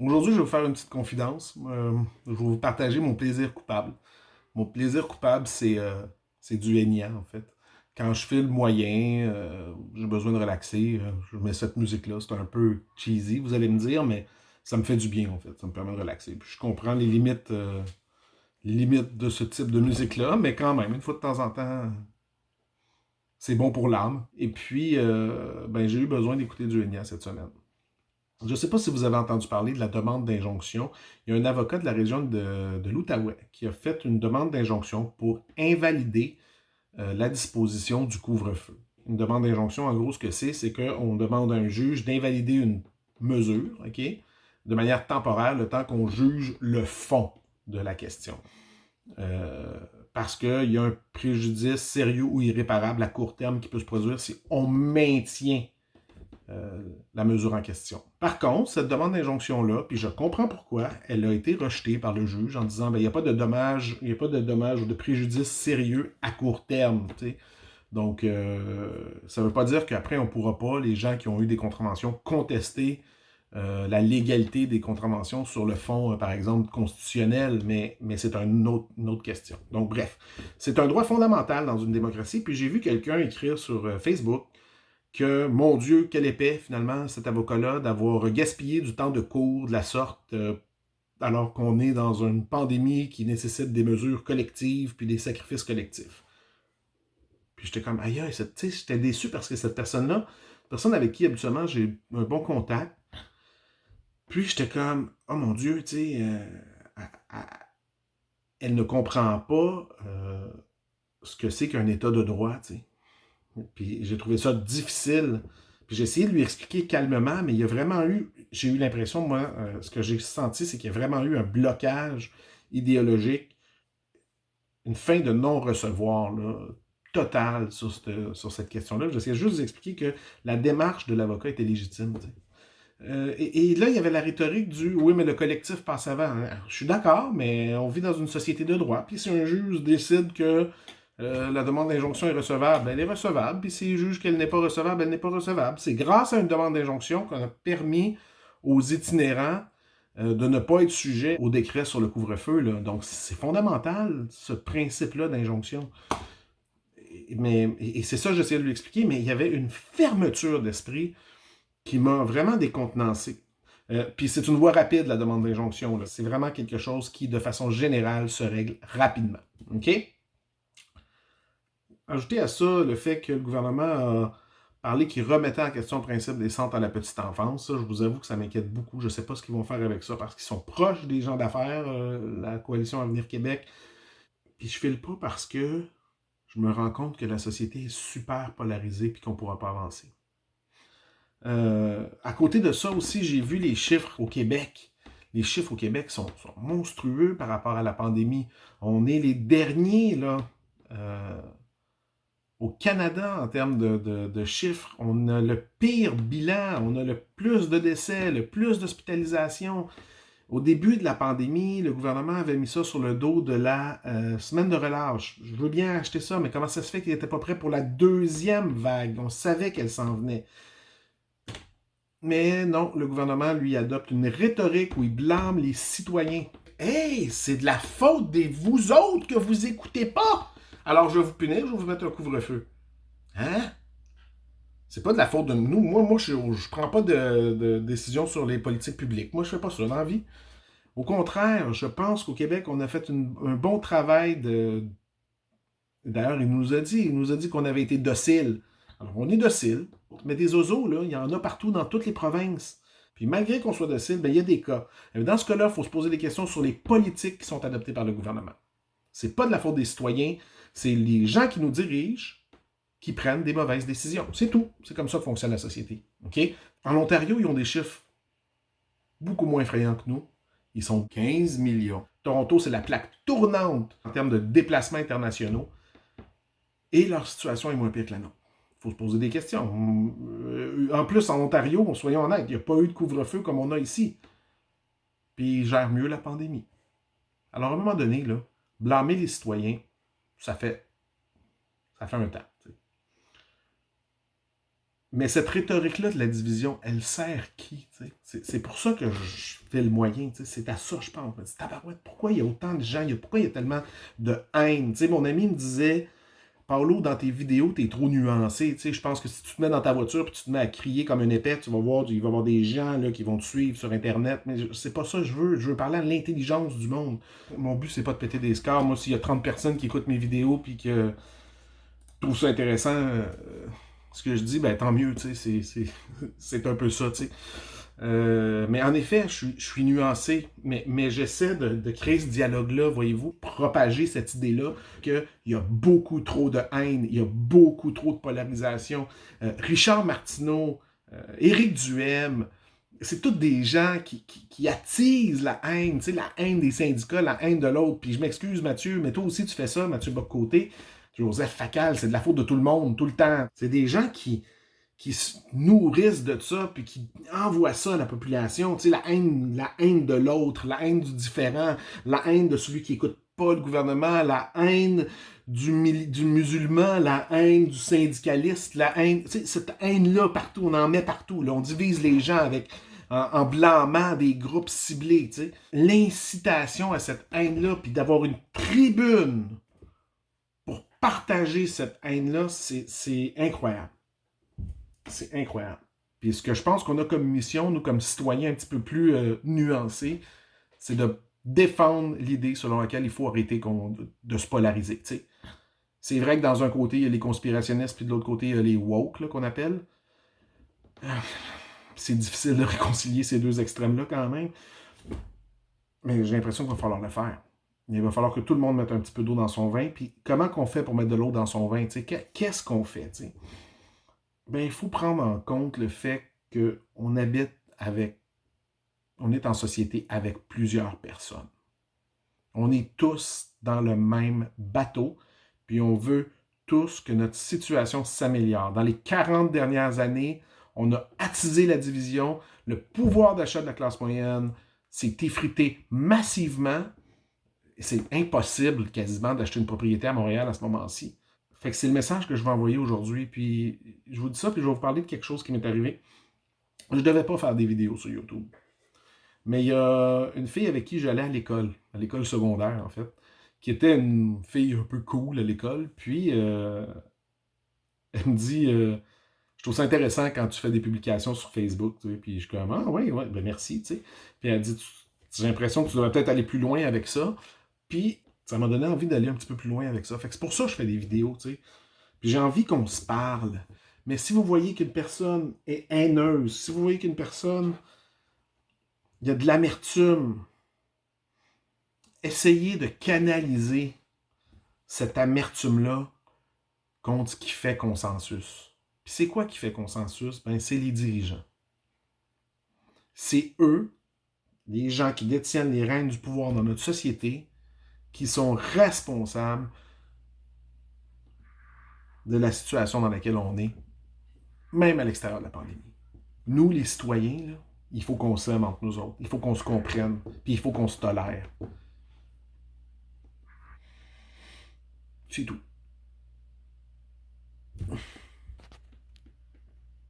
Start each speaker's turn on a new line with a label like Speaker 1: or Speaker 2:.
Speaker 1: Aujourd'hui, je vais vous faire une petite confidence. Je vais vous partager mon plaisir coupable. Mon plaisir coupable, c'est du Enya, en fait. Quand je file moyen, j'ai besoin de relaxer, je mets cette musique-là. C'est un peu cheesy, vous allez me dire, mais ça me fait du bien, en fait. Ça me permet de relaxer. Puis je comprends les limites de ce type de musique-là, mais quand même, une fois de temps en temps, c'est bon pour l'âme. Et puis, ben, j'ai eu besoin d'écouter du Enya cette semaine. Je ne sais pas si vous avez entendu parler de la demande d'injonction. Il y a un avocat de la région de l'Outaouais qui a fait une demande d'injonction pour invalider la disposition du couvre-feu. Une demande d'injonction, en gros, ce que c'est qu'on demande à un juge d'invalider une mesure, OK, de manière temporaire, le temps qu'on juge le fond de la question. Euh, Parce qu'il y a un préjudice sérieux ou irréparable à court terme qui peut se produire si on maintient la mesure en question. Par contre, cette demande d'injonction-là, puis je comprends pourquoi, elle a été rejetée par le juge en disant ben, il n'y a pas de dommage, il n'y a pas de dommage ou de préjudice sérieux à court terme. T'sais. Donc, ça ne veut pas dire qu'après, on ne pourra pas, les gens qui ont eu des contraventions, contester la légalité des contraventions sur le fond, par exemple, constitutionnel, mais c'est une autre question. Donc, bref, c'est un droit fondamental dans une démocratie. Puis j'ai vu quelqu'un écrire sur Facebook que, mon Dieu, quelle épée, finalement, cet avocat-là, d'avoir gaspillé du temps de cours de la sorte, alors qu'on est dans une pandémie qui nécessite des mesures collectives puis des sacrifices collectifs. Puis j'étais comme, aïe, tu sais, j'étais déçu parce que cette personne-là, personne avec qui habituellement j'ai un bon contact, puis j'étais comme, oh mon Dieu, tu sais, elle ne comprend pas ce que c'est qu'un état de droit, tu sais. Puis j'ai trouvé ça difficile. Puis j'ai essayé de lui expliquer calmement, mais il y a vraiment eu, j'ai eu l'impression, moi, ce que j'ai senti, c'est qu'il y a vraiment eu un blocage idéologique, une fin de non-recevoir là, totale sur cette question-là. J'essayais juste d'expliquer que la démarche de l'avocat était légitime. Tu sais. Et là, il y avait la rhétorique du oui, mais le collectif passe avant. Hein. Je suis d'accord, mais on vit dans une société de droit. Puis si un juge décide que la demande d'injonction est recevable, elle est recevable. Puis s'il juge qu'elle n'est pas recevable, elle n'est pas recevable. C'est grâce à une demande d'injonction qu'on a permis aux itinérants de ne pas être sujets au décret sur le couvre-feu. Là. Donc c'est fondamental, ce principe-là d'injonction. Et c'est ça que j'essayais de lui expliquer, mais il y avait une fermeture d'esprit qui m'a vraiment décontenancé. Puis c'est une voie rapide, la demande d'injonction. C'est vraiment quelque chose qui, de façon générale, se règle rapidement. OK? Ajoutez à ça le fait que le gouvernement a parlé qu'il remettait en question le principe des centres à la petite enfance. Ça, je vous avoue que ça m'inquiète beaucoup. Je ne sais pas ce qu'ils vont faire avec ça parce qu'ils sont proches des gens d'affaires, la coalition Avenir Québec. Puis je file pas parce que je me rends compte que la société est super polarisée et qu'on ne pourra pas avancer. À côté de ça aussi, j'ai vu les chiffres au Québec. Les chiffres au Québec sont monstrueux par rapport à la pandémie. On est les derniers là, euh, au Canada en termes de chiffres. On a le pire bilan, on a le plus de décès, le plus d'hospitalisations. Au début de la pandémie, le gouvernement avait mis ça sur le dos de la semaine de relâche. Je veux bien acheter ça, mais comment ça se fait qu'il n'était pas prêt pour la deuxième vague? On savait qu'elle s'en venait. Mais non, le gouvernement, lui, adopte une rhétorique où il blâme les citoyens. Hey, c'est de la faute des vous autres que vous écoutez pas! Alors je vais vous punir, je vais vous mettre un couvre-feu. Hein? C'est pas de la faute de nous. Moi je prends pas de décision sur les politiques publiques. Moi, je fais pas ça dans la vie. Au contraire, je pense qu'au Québec, on a fait un bon travail de. D'ailleurs, il nous a dit qu'on avait été docile. Alors, on est docile, mais des oiseaux, là, il y en a partout dans toutes les provinces. Puis malgré qu'on soit docile, ben, il y a des cas. Et dans ce cas-là, il faut se poser des questions sur les politiques qui sont adoptées par le gouvernement. C'est pas de la faute des citoyens, c'est les gens qui nous dirigent qui prennent des mauvaises décisions. C'est tout. C'est comme ça que fonctionne la société. OK? En Ontario, ils ont des chiffres beaucoup moins effrayants que nous. Ils sont 15 millions. Toronto, c'est la plaque tournante en termes de déplacements internationaux. Et leur situation est moins pire que la nôtre. Il faut se poser des questions. En plus, en Ontario, soyons honnêtes, il n'y a pas eu de couvre-feu comme on a ici. Puis ils gèrent mieux la pandémie. Alors, à un moment donné, là, blâmer les citoyens, ça fait un temps. T'sais. Mais cette rhétorique-là de la division, elle sert qui? C'est pour ça que je fais le moyen. C'est à ça, je pense. Tabarouette, pourquoi il y a autant de gens? Pourquoi il y a tellement de haine? Mon ami me disait, Paolo, dans tes vidéos, t'es trop nuancé. Je pense que si tu te mets dans ta voiture et tu te mets à crier comme un épais, tu vas voir, il va y avoir des gens là, qui vont te suivre sur Internet. Mais c'est pas ça que je veux. Je veux parler à l'intelligence du monde. Mon but, c'est pas de péter des scores. Moi, s'il y a 30 personnes qui écoutent mes vidéos puis que trouvent ça intéressant, ce que je dis, ben tant mieux. C'est un peu ça. Mais en effet, je suis nuancé, mais j'essaie de créer ce dialogue-là, voyez-vous, propager cette idée-là qu'il y a beaucoup trop de haine, il y a beaucoup trop de polarisation. Richard Martineau, Éric Duhem, c'est tous des gens qui attisent la haine, la haine des syndicats, la haine de l'autre. Puis je m'excuse, Mathieu, mais toi aussi tu fais ça, Mathieu Bock-Côté, Joseph Facal, c'est de la faute de tout le monde, tout le temps. C'est des gens qui se nourrissent de ça, puis qui envoient ça à la population. La haine de l'autre, la haine du différent, la haine de celui qui écoute pas le gouvernement, la haine du musulman, la haine du syndicaliste, la haine, cette haine-là partout, on en met partout. Là, on divise les gens en blâmant des groupes ciblés. L'incitation à cette haine-là, puis d'avoir une tribune pour partager cette haine-là, c'est incroyable. C'est incroyable. Puis ce que je pense qu'on a comme mission, nous, comme citoyens un petit peu plus nuancés, c'est de défendre l'idée selon laquelle il faut arrêter de se polariser. T'sais. C'est vrai que dans un côté, il y a les conspirationnistes, puis de l'autre côté, il y a les woke, qu'on appelle. C'est difficile de réconcilier ces deux extrêmes-là, quand même. Mais j'ai l'impression qu'il va falloir le faire. Il va falloir que tout le monde mette un petit peu d'eau dans son vin. Puis comment qu'on fait pour mettre de l'eau dans son vin? Qu'est-ce qu'on fait? T'sais? Ben, il faut prendre en compte le fait qu'on habite on est en société avec plusieurs personnes. On est tous dans le même bateau, puis on veut tous que notre situation s'améliore. Dans les 40 dernières années, on a attisé la division, le pouvoir d'achat de la classe moyenne s'est effrité massivement. C'est impossible quasiment d'acheter une propriété à Montréal à ce moment-ci. Fait que c'est le message que je vais envoyer aujourd'hui. Puis je vous dis ça, puis je vais vous parler de quelque chose qui m'est arrivé. Je ne devais pas faire des vidéos sur YouTube. Mais il y a une fille avec qui j'allais à l'école secondaire en fait, qui était une fille un peu cool à l'école. Puis elle me dit, je trouve ça intéressant quand tu fais des publications sur Facebook. Tu sais. Puis je suis comme, ah ouais, ben merci. Tu sais. Puis elle dit, j'ai l'impression que tu devrais peut-être aller plus loin avec ça. Puis ça m'a donné envie d'aller un petit peu plus loin avec ça. Fait que c'est pour ça que je fais des vidéos, tu sais. Puis j'ai envie qu'on se parle. Mais si vous voyez qu'une personne est haineuse, si vous voyez qu'une personne, il y a de l'amertume, essayez de canaliser cette amertume-là contre ce qui fait consensus. Puis c'est quoi qui fait consensus? Ben, c'est les dirigeants. C'est eux, les gens qui détiennent les rênes du pouvoir dans notre société, qui sont responsables de la situation dans laquelle on est, même à l'extérieur de la pandémie. Nous, les citoyens, là, il faut qu'on s'aime entre nous autres. Il faut qu'on se comprenne. Puis il faut qu'on se tolère. C'est tout.